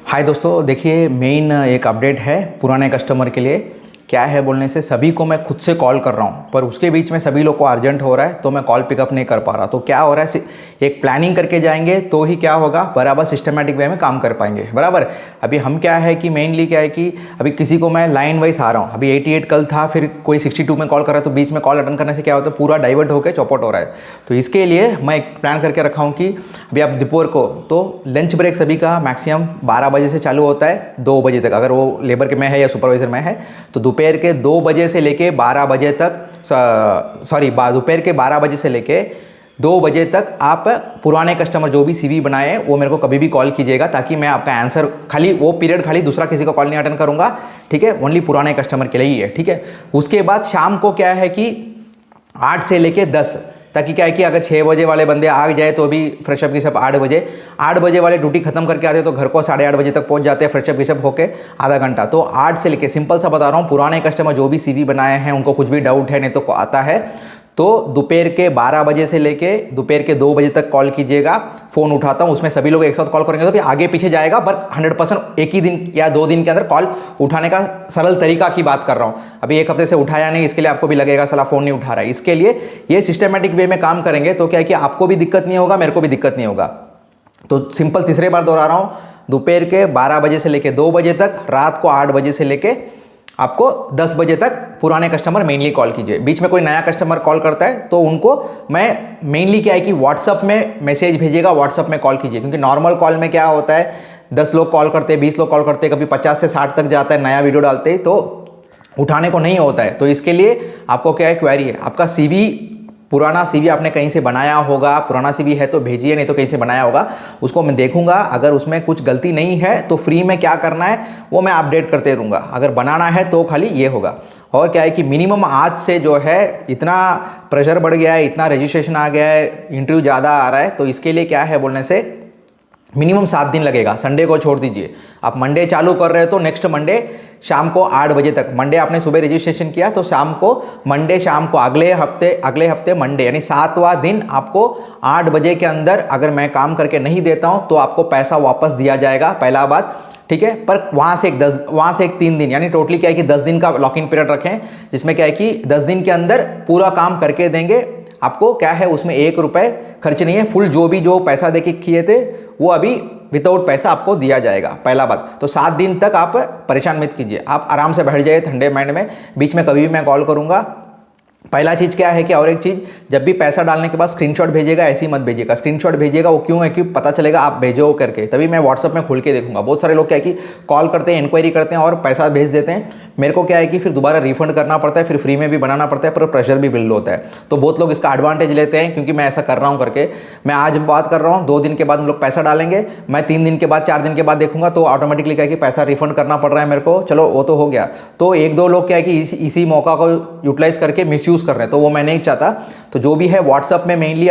हाय दोस्तों, देखिए मेन एक अपडेट है पुराने कस्टमर के लिए। क्या है बोलने से सभी को मैं खुद से कॉल कर रहा हूँ, पर उसके बीच में सभी लोग को अर्जेंट हो रहा है तो मैं कॉल पिकअप नहीं कर पा रहा। तो क्या हो रहा है, एक प्लानिंग करके जाएंगे तो ही क्या होगा, बराबर सिस्टमेटिक वे में काम कर पाएंगे बराबर। अभी हम क्या है कि मेनली क्या है कि अभी किसी को मैं लाइन वाइज आ रहा हूँ, अभी 88 कल था, फिर कोई 62 में कॉल कर रहा है, तो बीच में कॉल अटेंड करने से क्या होता है, पूरा डाइवर्ट होकर चौपट हो रहा है। तो इसके लिए मैं एक प्लान करके रखा हूँ कि अभी आप दोपहर को तो लंच ब्रेक सभी का मैक्सिमम 12 बजे से चालू होता है 2 बजे तक, अगर वो लेबर के में है या सुपरवाइजर में है तो दोपहर के 2 बजे से लेके 12 बजे तक, दोपहर के 12 बजे से लेके 2 बजे तक आप पुराने कस्टमर जो भी सीवी बनाए हैं वो मेरे को कभी भी कॉल कीजिएगा, ताकि मैं आपका आंसर खाली वो पीरियड खाली दूसरा किसी का कॉल नहीं अटेंड करूंगा, ठीक है। ओनली पुराने कस्टमर के लिए ही है, ठीक है। उसके बाद शाम को क्या है कि 8 से लेके 10, ताकि क्या है कि अगर 6 बजे वाले बंदे आ जाए तो भी फ्रेशअप की सब 8 बजे वाले ड्यूटी खत्म करके आते हैं तो घर को 8:30 बजे तक पहुंच जाते हैं फ्रेशअप की सब होके आधा घंटा। तो 8 से लेके, सिंपल सा बता रहा हूँ, पुराने कस्टमर जो भी सीवी बनाए हैं उनको कुछ भी डाउट है नहीं तो आता है तो दोपहर के 12 बजे से लेके दोपहर के 2 बजे तक कॉल कीजिएगा। फ़ोन उठाता हूँ, उसमें सभी लोग एक साथ कॉल करेंगे तो फिर आगे पीछे जाएगा, पर 100% एक ही दिन या 2 दिन के अंदर कॉल उठाने का सरल तरीका की बात कर रहा हूँ। अभी एक हफ्ते से उठाया नहीं, इसके लिए आपको भी लगेगा साला फ़ोन नहीं उठा रहा है। इसके लिए ये सिस्टमेटिक वे में काम करेंगे तो क्या है कि आपको भी दिक्कत नहीं होगा, मेरे को भी दिक्कत नहीं होगा। तो सिंपल तीसरे बार दोहरा रहा हूँ, दोपहर के 12 बजे से लेके 2 बजे तक, रात को 8 बजे से लेके आपको 10 बजे तक पुराने कस्टमर मेनली कॉल कीजिए। बीच में कोई नया कस्टमर कॉल करता है तो उनको मैं मेनली क्या है कि व्हाट्सअप में मैसेज भेजिएगा, व्हाट्सअप में कॉल कीजिए, क्योंकि नॉर्मल कॉल में क्या होता है 10 लोग कॉल करते हैं, 20 लोग कॉल करते हैं, कभी 50 से 60 तक जाता है, नया वीडियो डालते ही तो उठाने को नहीं होता है। तो इसके लिए आपको क्या है, क्वेरी है आपका सीवी, पुराना सीवी आपने कहीं से बनाया होगा, पुराना सीवी है तो भेजिए, नहीं तो कहीं से बनाया होगा, उसको मैं देखूंगा। अगर उसमें कुछ गलती नहीं है तो फ्री में क्या करना है वो मैं अपडेट करते रहूँगा, अगर बनाना है तो खाली ये होगा। और क्या है कि मिनिमम आज से जो है इतना प्रेशर बढ़ गया है, इतना रजिस्ट्रेशन आ गया है, इंटरव्यू ज़्यादा आ रहा है, तो इसके लिए क्या है बोलने से मिनिमम 7 दिन लगेगा। संडे को छोड़ दीजिए, आप मंडे चालू कर रहे हो तो नेक्स्ट मंडे शाम को 8 बजे तक, मंडे आपने सुबह रजिस्ट्रेशन किया तो शाम को, मंडे शाम को अगले हफ्ते मंडे यानी 7वां दिन आपको 8 बजे के अंदर अगर मैं काम करके नहीं देता हूं तो आपको पैसा वापस दिया जाएगा, पहला बात, ठीक है। पर वहाँ से एक 3 दिन, यानी टोटली क्या है कि 10 दिन का लॉक इन पीरियड रखें, जिसमें क्या है कि 10 दिन के अंदर पूरा काम करके देंगे। आपको क्या है उसमें 1 रुपये खर्च नहीं है, फुल जो पैसा दे के किए थे वो अभी विदाउट पैसा आपको दिया जाएगा, पहला बात। तो 7 दिन तक आप परेशान मत कीजिए, आप आराम से बैठ जाइए ठंडे माइंड में, बीच में कभी भी मैं कॉल करूंगा। पहला चीज़ क्या है कि, और एक चीज़, जब भी पैसा डालने के बाद स्क्रीनशॉट भेजिएगा, ऐसे ही मत भेजिएगा। स्क्रीनशॉट भेजिएगा, वो क्यों है कि पता चलेगा आप भेजो करके, तभी मैं व्हाट्सअप में खोल के देखूंगा। बहुत सारे लोग क्या है कि कॉल करते हैं, इंक्वायरी करते हैं और पैसा भेज देते हैं, मेरे को क्या है कि फिर दोबारा रिफंड करना पड़ता है, फिर फ्री में भी बनाना पड़ता है, पर प्रेशर भी बिल्ड होता है। तो बहुत लोग इसका एडवांटेज लेते हैं, क्योंकि मैं ऐसा कर रहा हूँ करके। मैं आज बात कर रहा हूँ, 2 दिन के बाद हम लोग पैसा डालेंगे, मैं 3 दिन के बाद 4 दिन के बाद देखूंगा तो ऑटोमेटिकली क्या है कि पैसा रिफंड करना पड़ रहा है मेरे को, चलो वो तो हो गया। तो 1-2 लोग क्या है कि इसी मौका को यूटिलाइज करके मिसयूज़ कर रहे हैं, तो वो मैं नहीं चाहता। तो जो भी है व्हाट्सएप में मेनली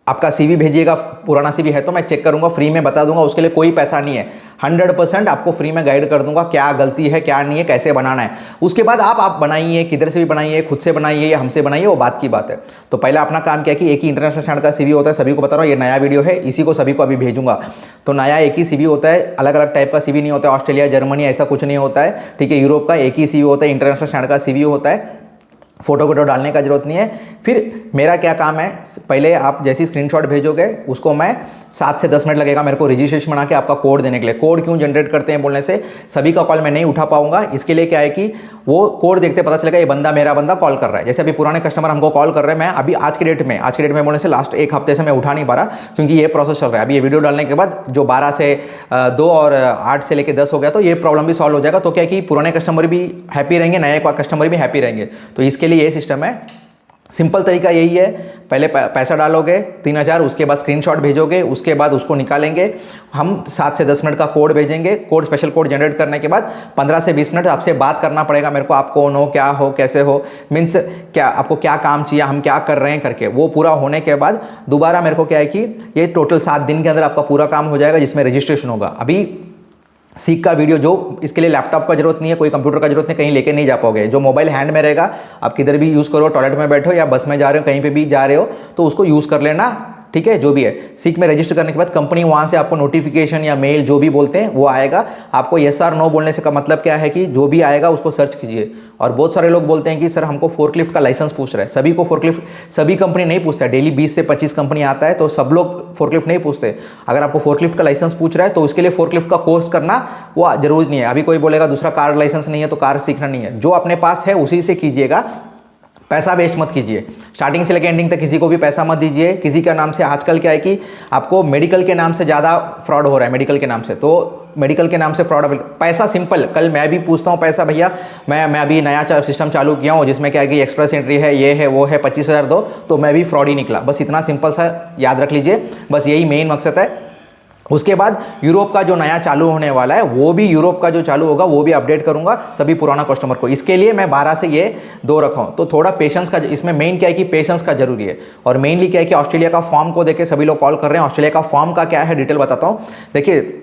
आपका सीवी भेजिएगा, पुराना सीवी है तो मैं चेक करूंगा, फ्री में बता दूंगा, उसके लिए कोई पैसा नहीं है, 100% आपको फ्री में गाइड कर दूंगा क्या गलती है क्या नहीं है, कैसे बनाना है। उसके बाद आप बनाइए, किधर से भी बनाइए, खुद से बनाइए या हमसे बनाइए, वो बात की बात है। तो पहले अपना काम क्या है कि एक ही इंटरनेशनल स्टैंडर्ड का सीवी होता है, सभी को बता रहा हूँ, ये नया वीडियो है, इसी को सभी को अभी भेजूंगा। तो नया एक ही सीवी होता है, अलग अलग टाइप का सीवी नहीं होता है, ऑस्ट्रेलिया जर्मनी ऐसा कुछ नहीं होता है, ठीक है। यूरोप का एक ही सीवी होता है, इंटरनेशनल स्टैंडर्ड का सीवी होता है, फोटो डालने का जरूरत नहीं है। फिर मेरा क्या काम है, पहले आप जैसी स्क्रीनशॉट भेजोगे उसको मैं 7 से 10 मिनट लगेगा मेरे को रजिस्ट्रेशन बना के आपका कोड देने के लिए। कोड क्यों जनरेट करते हैं बोलने से, सभी का कॉल मैं नहीं उठा पाऊंगा, इसके लिए क्या है कि वो कोड देखते पता चलेगा ये बंदा, मेरा बंदा कॉल कर रहा है। जैसे अभी पुराने कस्टमर हमको कॉल कर रहे हैं, मैं अभी आज की डेट में बोलने से लास्ट 1 हफ्ते से मैं उठा नहीं पा रहा, क्योंकि ये प्रोसेस चल रहा है। अभी ये वीडियो डालने के बाद जो 12 से 2 और 8 से लेकर 10 हो गया तो ये प्रॉब्लम भी सॉल्व हो जाएगा। तो क्या है कि पुराने कस्टमर भी हैप्पी रहेंगे, नए कस्टमर भी हैप्पी रहेंगे। तो इसके लिए ये सिस्टम है, सिंपल तरीका यही है, पहले पैसा डालोगे 3000, उसके बाद स्क्रीनशॉट भेजोगे, उसके बाद उसको निकालेंगे, हम 7 से 10 मिनट का कोड भेजेंगे। कोड, स्पेशल कोड जनरेट करने के बाद 15 से 20 मिनट आपसे बात करना पड़ेगा मेरे को, आप कौन हो, क्या हो, कैसे हो, मीन्स क्या आपको क्या काम चाहिए, हम क्या कर रहे हैं करके। वो पूरा होने के बाद दोबारा मेरे को क्या है कि ये टोटल 7 दिन के अंदर आपका पूरा काम हो जाएगा, जिसमें रजिस्ट्रेशन होगा। अभी सीख का वीडियो, जो इसके लिए लैपटॉप का जरूरत नहीं है, कोई कंप्यूटर का जरूरत नहीं, कहीं लेके नहीं जा पाओगे, जो मोबाइल हैंड में रहेगा, आप किधर भी यूज़ करो, टॉयलेट में बैठो या बस में जा रहे हो, कहीं पे भी जा रहे हो तो उसको यूज़ कर लेना, ठीक है, जो भी है सीक में रजिस्टर करने के बाद कंपनी वहाँ से आपको नोटिफिकेशन या मेल जो भी बोलते हैं वो आएगा। आपको येस और नो बोलने से का मतलब क्या है कि जो भी आएगा उसको सर्च कीजिए। और बहुत सारे लोग बोलते हैं कि सर हमको फोर्कलिफ्ट का लाइसेंस पूछ रहे हैं। सभी को फोर्कलिफ्ट सभी कंपनी नहीं पूछता है, डेली 20 से 25 कंपनी आता है तो सब लोग फोर्कलिफ्ट नहीं पूछते। अगर आपको फोर्कलिफ्ट का लाइसेंस पूछ रहा है तो उसके लिए फोर्कलिफ्ट का कोर्स करना वो जरूरी नहीं है। अभी कोई बोलेगा दूसरा कार लाइसेंस नहीं है तो कार सीखना नहीं है, जो अपने पास है उसी से कीजिएगा। पैसा वेस्ट मत कीजिए, स्टार्टिंग से लेकर एंडिंग तक किसी को भी पैसा मत दीजिए। किसी का नाम से आजकल क्या है कि आपको मेडिकल के नाम से ज़्यादा फ्रॉड हो रहा है, मेडिकल के नाम से। तो मेडिकल के नाम से फ्रॉड, पैसा सिंपल, कल मैं भी पूछता हूँ पैसा, भैया मैं अभी नया सिस्टम चालू किया हूँ जिसमें क्या है कि एक्सप्रेस एंट्री है, ये है वो है, 25,000 दो, तो मैं भी फ्रॉड ही निकला। बस इतना सिंपल सा याद रख लीजिए, बस यही मेन मकसद है। उसके बाद यूरोप का जो नया चालू होने वाला है वो भी, यूरोप का जो चालू होगा वो भी अपडेट करूंगा सभी पुराना कस्टमर को। इसके लिए मैं 12 से ये 2 रखा हूं। तो थोड़ा पेशेंस का, इसमें मेन क्या है कि पेशेंस का जरूरी है। और मेनली क्या है कि ऑस्ट्रेलिया का फॉर्म को देके सभी लोग कॉल कर रहे हैं। ऑस्ट्रेलिया का फॉर्म का क्या है डिटेल बताता हूं। देखिए,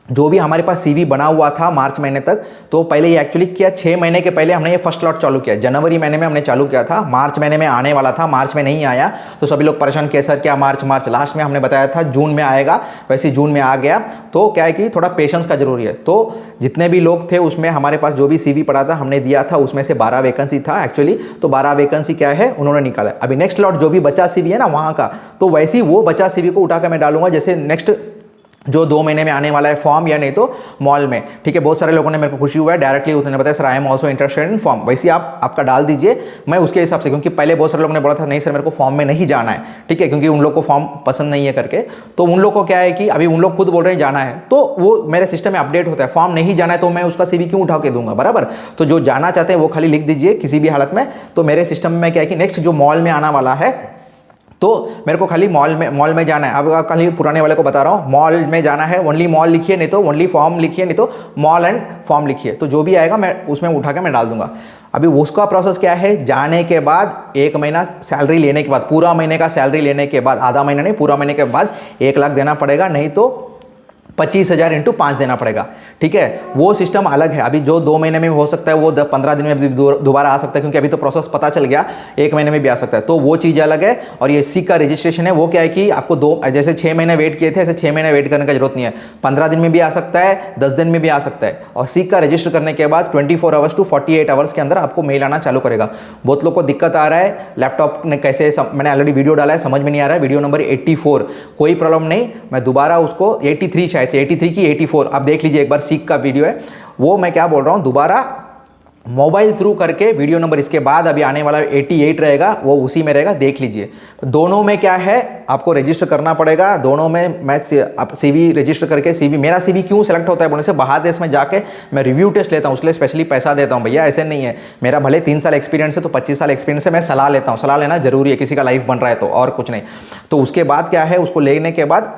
जो भी हमारे पास सीवी बना हुआ था मार्च महीने तक, तो पहले ये एक्चुअली किया 6 महीने के पहले हमने ये फर्स्ट लॉट चालू किया। जनवरी महीने में हमने चालू किया था, मार्च महीने में आने वाला था, मार्च में नहीं आया तो सभी लोग परेशान किए, सर क्या मार्च लास्ट में हमने बताया था जून में आएगा, वैसे जून में आ गया। तो क्या है कि थोड़ा पेशेंस का जरूरी है। तो जितने भी लोग थे उसमें हमारे पास जो भी सीवी पड़ा था हमने दिया था, उसमें से 12 वैकेंसी था एक्चुअली। तो 12 वैकेंसी क्या है उन्होंने निकाला। अभी नेक्स्ट लॉट जो भी बचा सीवी है ना वहाँ का, तो वैसे ही वो बचा सीवी को उठा कर मैं डालूंगा जैसे नेक्स्ट जो 2 महीने में आने वाला है फॉर्म, या नहीं तो मॉल में। ठीक है, बहुत सारे लोगों ने मेरे को खुशी हुआ है डायरेक्टली उन्होंने बताया sir I am also interested in form. वैसे आप आपका डाल दीजिए, मैं उसके हिसाब से, क्योंकि पहले बहुत सारे लोगों ने बोला था नहीं सर मेरे को फॉर्म में नहीं जाना है, ठीक है, क्योंकि उन लोग को फॉर्म पसंद नहीं है करके। तो उन लोग को क्या है कि अभी उन लोग खुद बोल रहे हैं जाना है, तो वो मेरे सिस्टम में अपडेट होता है। फॉर्म नहीं जाना है तो मैं उसका सीवी क्यों उठा के दूंगा, बराबर। तो जो जाना चाहते हैं वो खाली लिख दीजिए किसी भी हालत में। तो मेरे सिस्टम में क्या है कि नेक्स्ट जो मॉल में आना वाला है, तो मेरे को खाली मॉल में जाना है। अब खाली पुराने वाले को बता रहा हूँ, मॉल में जाना है, ओनली मॉल लिखिए, नहीं तो ओनली फॉर्म लिखिए, नहीं तो मॉल एंड फॉर्म लिखिए। तो जो भी आएगा मैं उसमें उठा के मैं डाल दूंगा। अभी उसका प्रोसेस क्या है, जाने के बाद 1 महीना सैलरी लेने के बाद, पूरा महीने का सैलरी लेने के बाद, आधा महीना नहीं पूरा महीने के बाद 1 लाख देना पड़ेगा, नहीं तो 25,000 इंटू 5 देना पड़ेगा। ठीक है, वो सिस्टम अलग है। अभी जो 2 महीने में हो सकता है वो 15 दिन में भी दोबारा आ सकता है, क्योंकि अभी तो प्रोसेस पता चल गया, 1 महीने में भी आ सकता है। तो वो चीज़ अलग है। और ये सीक का रजिस्ट्रेशन है वो क्या है कि आपको जैसे 6 महीने वेट किए थे, ऐसे 6 महीने वेट करने की जरूरत नहीं है। 15 दिन में भी आ सकता है, 10 दिन में भी आ सकता है। और सीक का रजिस्टर करने के बाद 24 आवर्स टू 48 आवर्स के अंदर आपको मेल आना चालू करेगा। बहुत लोग को दिक्कत आ रहा है लैपटॉप ने कैसे, मैंने ऑलरेडी वीडियो डाला है, समझ में नहीं आ रहा है, वीडियो नंबर 84। कोई प्रॉब्लम नहीं, मैं दोबारा उसको 83 शायद से 83 की 84 आप देख लीजिए एक बार, सीक का वीडियो है वो। मैं क्या बोल रहा हूँ, दोबारा मोबाइल थ्रू करके वीडियो नंबर इसके बाद अभी आने वाला 88 रहेगा, वो उसी में रहेगा, देख लीजिए। दोनों में क्या है आपको रजिस्टर करना पड़ेगा। दोनों में मैं सीवी रजिस्टर करके, सीवी मेरा सीवी क्यों सेलेक्ट होता है बोलने से, बाहर देश में जाके मैं रिव्यू टेस्ट लेता हूँ, उसके लिए स्पेशली पैसा देता हूँ भैया। ऐसे नहीं है, मेरा भले 3 साल एक्सपीरियंस है तो 25 साल एक्सपीरियंस है, मैं सलाह लेता हूँ। सलाह लेना जरूरी है, किसी का लाइफ बन रहा है तो, और कुछ नहीं। तो उसके बाद क्या है, उसको लेने के बाद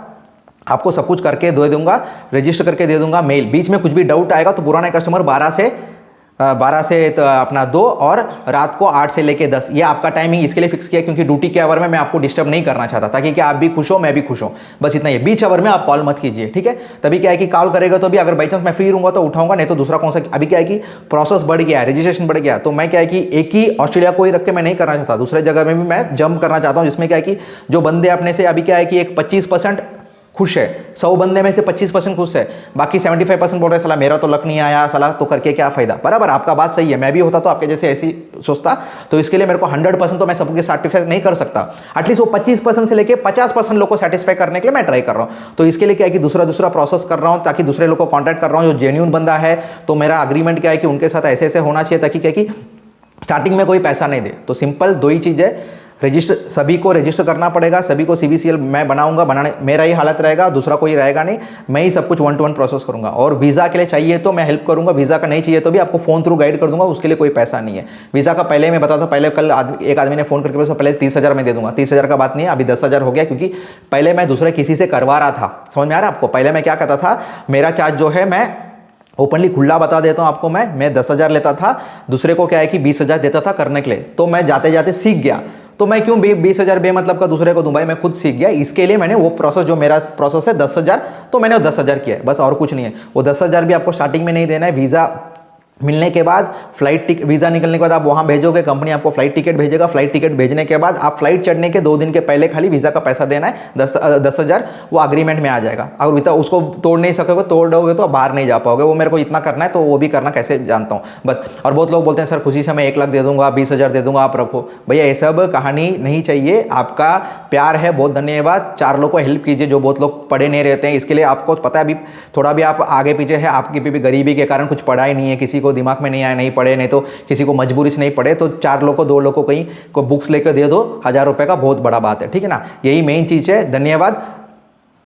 आपको सब कुछ करके दे दूंगा, रजिस्टर करके दे दूंगा मेल। बीच में कुछ भी डाउट आएगा तो पुराने कस्टमर 12 से तो अपना 2 और रात को 8 से लेके 10, ये आपका टाइमिंग इसके लिए फिक्स किया क्योंकि ड्यूटी के आवर में मैं आपको डिस्टर्ब नहीं करना चाहता, ताकि कि आप भी खुश हो मैं भी खुश हूँ, बस इतना ही। बीच आवर में आप कॉल मत कीजिए, ठीक है। तभी क्या है कि कॉल करेगा तो भी अगर बाई चांस मैं फ्री रहूँगा तो उठाऊंगा, नहीं तो दूसरा कौन सा। अभी क्या है कि प्रोसेस बढ़ गया है, रजिस्ट्रेशन बढ़ गया, तो मैं क्या है कि एक ही ऑस्ट्रेलिया को ही रख के मैं नहीं करना चाहता, दूसरे जगह में भी मैं जंप करना चाहता हूँ, जिसमें क्या है कि जो बंदे अपने से अभी क्या है कि एक 25% खुश है, 100 बंदे में से 25% खुश है, बाकी 75% बोल रहे हैं साला मेरा तो लक नहीं आया, साला तो करके क्या फायदा। बराबर, आपका बात सही है, मैं भी होता तो आपके जैसे ऐसी सोचता। तो इसके लिए मेरे को 100% तो मैं सबके सेटिस्फाई नहीं कर सकता, एटलीस्ट वो 25% से लेके 50% लोग को सेटिस्फाई करने के लिए मैं ट्राई कर रहा हूँ। तो इसके लिए क्या है कि दूसरा प्रोसेस कर रहा हूँ, ताकि दूसरे लोग को कॉन्टैक्ट कर रहा हूँ जो जेन्युइन बंदा है। तो मेरा अग्रीमेंट क्या है कि उनके साथ ऐसे होना चाहिए, ताकि क्या कि स्टार्टिंग में कोई पैसा नहीं दे। तो सिंपल 2 ही चीज़ है, रजिस्टर, सभी को रजिस्टर करना पड़ेगा, सभी को CVCL मैं बनाऊंगा, बनाने मेरा ही हालत रहेगा, दूसरा कोई रहेगा नहीं, मैं ही सब कुछ 1 to 1 प्रोसेस करूंगा। और वीज़ा के लिए चाहिए तो मैं हेल्प करूंगा, वीज़ा का नहीं चाहिए तो भी आपको फ़ोन थ्रू गाइड कर दूंगा, उसके लिए कोई पैसा नहीं है। वीज़ा का पहले मैं बता था, पहले कल एक आदमी ने फ़ोन करके बोला पहले 30,000 में दे दूंगा, 30,000 का बात नहीं है, अभी 10,000 हो गया, क्योंकि पहले मैं दूसरे किसी से करवा रहा था। समझ में आ रहा है आपको? पहले मैं क्या कहता था, मेरा चार्ज जो है मैं ओपनली खुला बता देता हूं आपको, मैं 10,000 लेता था, दूसरे को क्या है कि 20,000 देता था करने के लिए। तो मैं जाते जाते सीख गया, तो मैं क्यों 20,000 बेमतलब का दूसरे को दूं भाई, मैं खुद सीख गया। इसके लिए मैंने वो प्रोसेस, जो मेरा प्रोसेस है 10,000, तो मैंने वो 10,000 किया है, बस और कुछ नहीं है। वो 10,000 भी आपको स्टार्टिंग में नहीं देना है, वीज़ा मिलने के बाद वीज़ा निकलने के बाद आप वहाँ भेजोगे, कंपनी आपको फ्लाइट टिकट भेजेगा। फ्लाइट टिकट भेजने के बाद आप फ्लाइट चढ़ने के 2 दिन के पहले खाली वीज़ा का पैसा देना है, 10,000, वो अग्रीमेंट में आ जाएगा। अगर उसको तोड़ नहीं सकोगे, तोड़ दोगे तो आप बाहर नहीं जा पाओगे। वो मेरे को इतना करना है तो वो भी करना कैसे जानता हूँ बस। और बहुत लोग बोलते हैं सर खुशी से मैं 1 लाख दे दूंगा, 20,000 दे दूंगा, आप रखो। भैया ये सब कहानी नहीं चाहिए, आपका प्यार है, बहुत धन्यवाद। 4 लोग को हेल्प कीजिए जो बहुत लोग पढ़े नहीं रहते हैं। इसके लिए आपको पता है अभी थोड़ा भी आप आगे पीछे है, आपकी भी गरीबी के कारण कुछ पढ़ा ही नहीं है, किसी को दिमाग में नहीं आया, नहीं पढ़े, नहीं तो किसी को मजबूरी से नहीं पढ़े, तो 4 लोग को 2 लोग को कहीं को बुक्स लेकर दे दो, 1000 रुपये का बहुत बड़ा बात है, ठीक है ना। यही मेन चीज़ है। धन्यवाद।